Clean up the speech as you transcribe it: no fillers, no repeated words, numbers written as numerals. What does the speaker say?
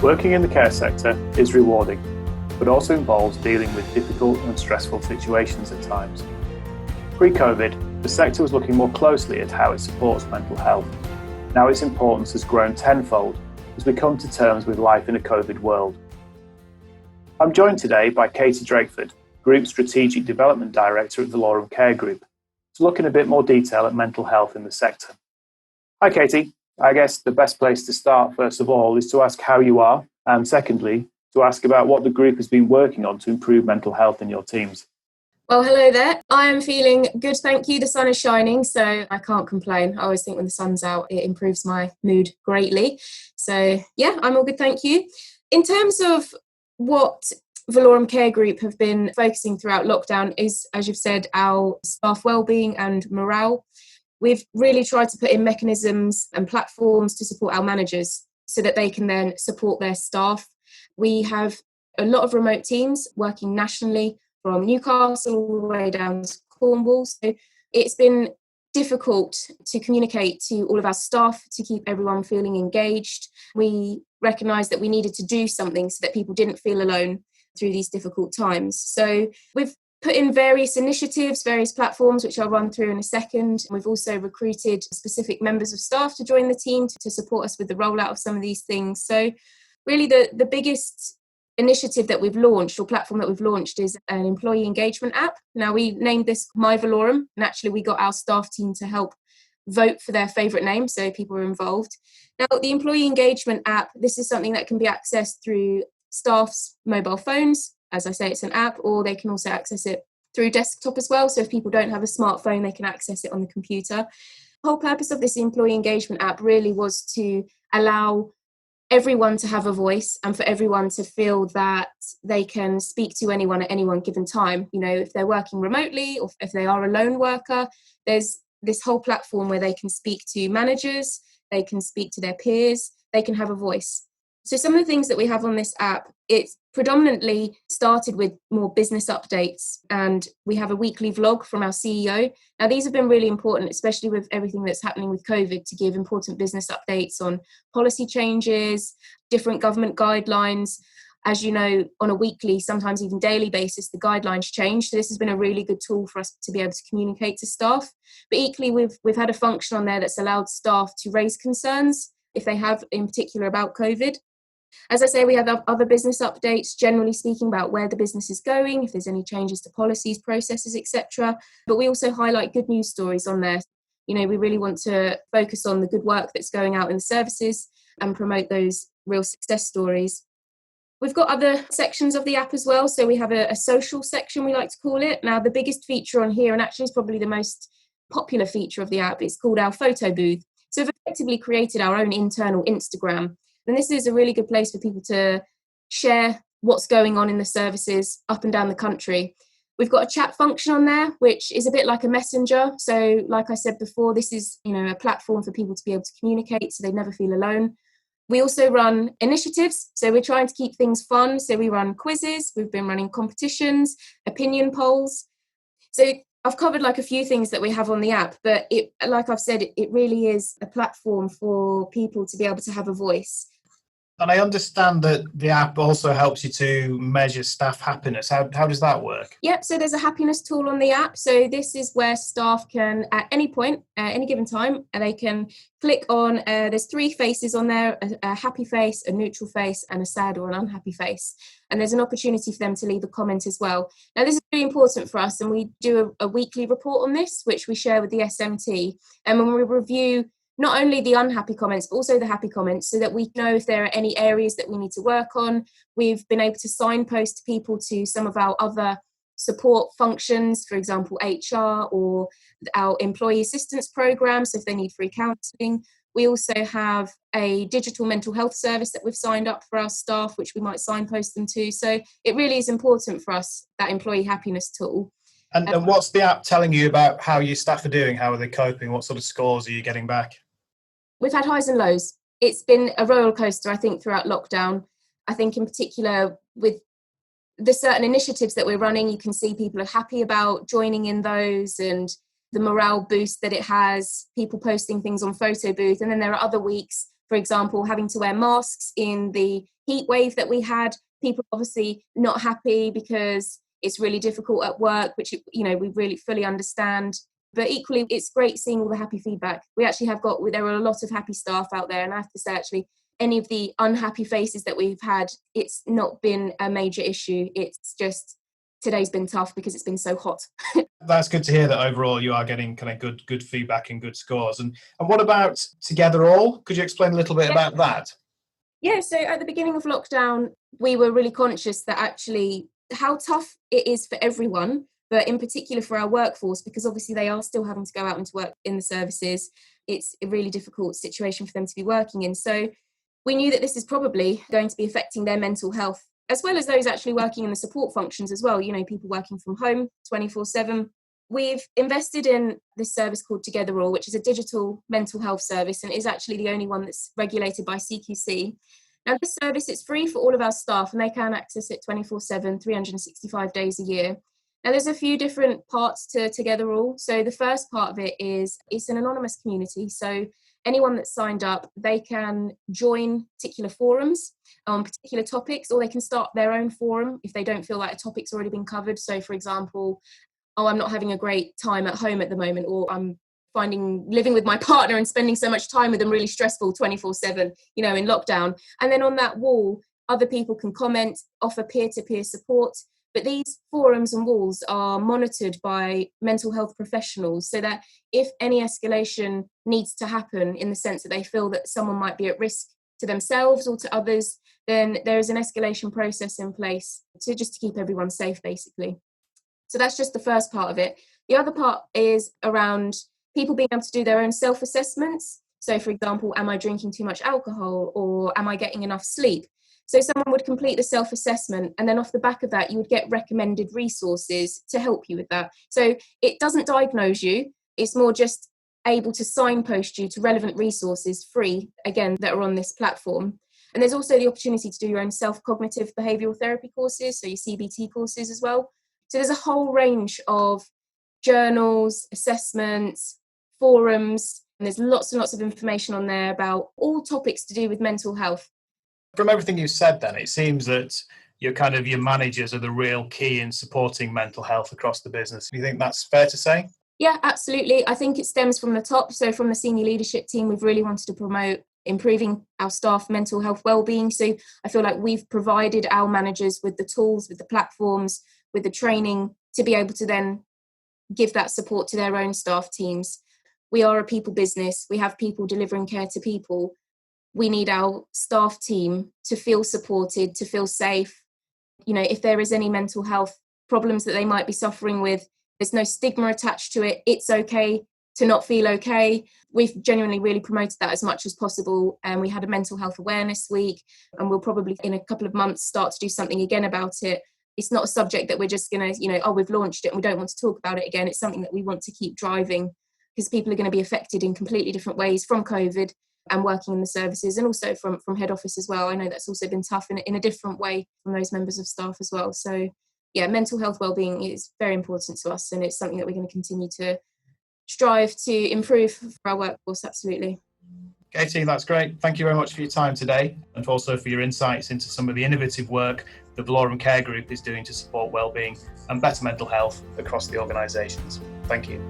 Working in the care sector is rewarding, but also involves dealing with difficult and stressful situations at times. Pre-COVID, the sector was looking more closely at how it supports mental health. Now its importance has grown tenfold as we come to terms with life in a COVID world. I'm joined today by Katie Drakeford, Group Strategic Development Director at Valorum Care Group, to look in a bit more detail at mental health in the sector. Hi Katie, I guess the best place to start first of all is to ask how you are, and secondly, to ask about what the group has been working on to improve mental health in your teams. Well, hello there. I am feeling good, thank you. The sun is shining, so I can't complain. I always think when the sun's out, it improves my mood greatly. So yeah, I'm all good, thank you. In terms of what Valorum Care Group have been focusing throughout lockdown is, as you've said, our staff wellbeing and morale. We've really tried to put in mechanisms and platforms to support our managers so that they can then support their staff. We have a lot of remote teams working nationally from Newcastle all the way down to Cornwall. So it's been difficult to communicate to all of our staff to keep everyone feeling engaged. We recognised that we needed to do something so that people didn't feel alone through these difficult times. So we've put in various initiatives, various platforms, which I'll run through in a second. We've also recruited specific members of staff to join the team to support us with the rollout of some of these things. So really the biggest initiative that we've launched, or platform that we've launched, is an employee engagement app. Now, we named this My Valorum, and actually we got our staff team to help vote for their favourite name, so people were involved. Now, the employee engagement app, this is something that can be accessed through staff's mobile phones. As I say, it's an app, or they can also access it through desktop as well. So if people don't have a smartphone, they can access it on the computer. The whole purpose of this employee engagement app really was to allow everyone to have a voice and for everyone to feel that they can speak to anyone at any one given time. You know, if they're working remotely or if they are a lone worker, there's this whole platform where they can speak to managers, they can speak to their peers, they can have a voice. So some of the things that we have on this app, it's predominantly started with more business updates, and we have a weekly vlog from our CEO. Now, these have been really important, especially with everything that's happening with COVID, to give important business updates on policy changes, different government guidelines. As you know, on a weekly, sometimes even daily basis, the guidelines change. So this has been a really good tool for us to be able to communicate to staff. But equally, we've had a function on there that's allowed staff to raise concerns if they have, in particular, about COVID. As I say, we have other business updates, generally speaking, about where the business is going, if there's any changes to policies, processes, etc. But we also highlight good news stories on there. You know, we really want to focus on the good work that's going out in the services and promote those real success stories. We've got other sections of the app as well. So we have a social section, we like to call it. Now, the biggest feature on here, and actually is probably the most popular feature of the app, is called our photo booth. So we've effectively created our own internal Instagram. And this is a really good place for people to share what's going on in the services up and down the country. We've got a chat function on there, which is a bit like a messenger. So like I said before, this is, you know, a platform for people to be able to communicate so they never feel alone. We also run initiatives. So we're trying to keep things fun. So we run quizzes. We've been running competitions, opinion polls. So I've covered like a few things that we have on the app, but it, like I've said, it really is a platform for people to be able to have a voice. And I understand that the app also helps you to measure staff happiness. How does that work? Yep, so there's a happiness tool on the app. So this is where staff can, at any point, at any given time, they can click on, there's 3 faces on there, a happy face, a neutral face, and a sad or an unhappy face. And there's an opportunity for them to leave a comment as well. Now, this is really important for us, and we do a weekly report on this, which we share with the SMT. And when we review not only the unhappy comments, but also the happy comments, so that we know if there are any areas that we need to work on. We've been able to signpost people to some of our other support functions, for example, HR or our employee assistance program, so if they need free counselling. We also have a digital mental health service that we've signed up for our staff, which we might signpost them to. So it really is important for us, that employee happiness tool. And what's the app telling you about how your staff are doing? How are they coping? What sort of scores are you getting back? We've had highs and lows. It's been a roller coaster, I think, throughout lockdown. I think in particular with the certain initiatives that we're running, you can see people are happy about joining in those and the morale boost that it has, people posting things on Photo Booth. And then there are other weeks, For example, having to wear masks in the heat wave that we had, people obviously not happy because it's really difficult at work, which, we really fully understand. But equally, it's great seeing all the happy feedback. We actually there are a lot of happy staff out there. And I have to say, actually, any of the unhappy faces that we've had, it's not been a major issue. It's just today's been tough because it's been so hot. That's good to hear that overall you are getting kind of good feedback and good scores. And what about Together All? Could you explain a little bit about that? Yeah, so at the beginning of lockdown, we were really conscious that actually how tough it is for everyone, but in particular for our workforce, because obviously they are still having to go out and to work in the services. It's a really difficult situation for them to be working in. So we knew that this is probably going to be affecting their mental health, as well as those actually working in the support functions as well, people working from home 24/7. We've invested in this service called Together All, which is a digital mental health service and is actually the only one that's regulated by CQC. Now, this service is free for all of our staff and they can access it 24/7, 365 days a year. Now, there's a few different parts to Together All. So the first part of it is it's an anonymous community. So anyone that's signed up, they can join particular forums on particular topics, or they can start their own forum if they don't feel like a topic's already been covered. So, for example, I'm not having a great time at home at the moment, or I'm finding living with my partner and spending so much time with them really stressful 24/7, in lockdown. And then on that wall, other people can comment, offer peer-to-peer support. But these forums and walls are monitored by mental health professionals so that if any escalation needs to happen in the sense that they feel that someone might be at risk to themselves or to others, then there is an escalation process in place to keep everyone safe, basically. So that's just the first part of it. The other part is around people being able to do their own self-assessments. So, for example, am I drinking too much alcohol, or am I getting enough sleep? So someone would complete the self-assessment, and then off the back of that, you would get recommended resources to help you with that. So it doesn't diagnose you. It's more just able to signpost you to relevant resources free, again, that are on this platform. And there's also the opportunity to do your own self-cognitive behavioural therapy courses, so your CBT courses as well. So there's a whole range of journals, assessments, forums, and there's lots and lots of information on there about all topics to do with mental health. From everything you said then, it seems that your managers are the real key in supporting mental health across the business. Do you think that's fair to say? Yeah, absolutely. I think it stems from the top. So from the senior leadership team, we've really wanted to promote improving our staff mental health wellbeing. So I feel like we've provided our managers with the tools, with the platforms, with the training to be able to then give that support to their own staff teams. We are a people business. We have people delivering care to people. We need our staff team to feel supported, to feel safe. If there is any mental health problems that they might be suffering with, there's no stigma attached to it. It's okay to not feel okay. We've genuinely really promoted that as much as possible. And we had a mental health awareness week, and we'll probably in a couple of months start to do something again about it. It's not a subject that we're just going to, we've launched it and we don't want to talk about it again. It's something that we want to keep driving because people are going to be affected in completely different ways from COVID and working in the services, and also from head office as well. I know that's also been tough in a different way from those members of staff as well. So yeah, mental health wellbeing is very important to us, and it's something that we're going to continue to strive to improve for our workforce, absolutely. Katie, that's great. Thank you very much for your time today, and also for your insights into some of the innovative work the Valorum Care Group is doing to support wellbeing and better mental health across the organisations. Thank you.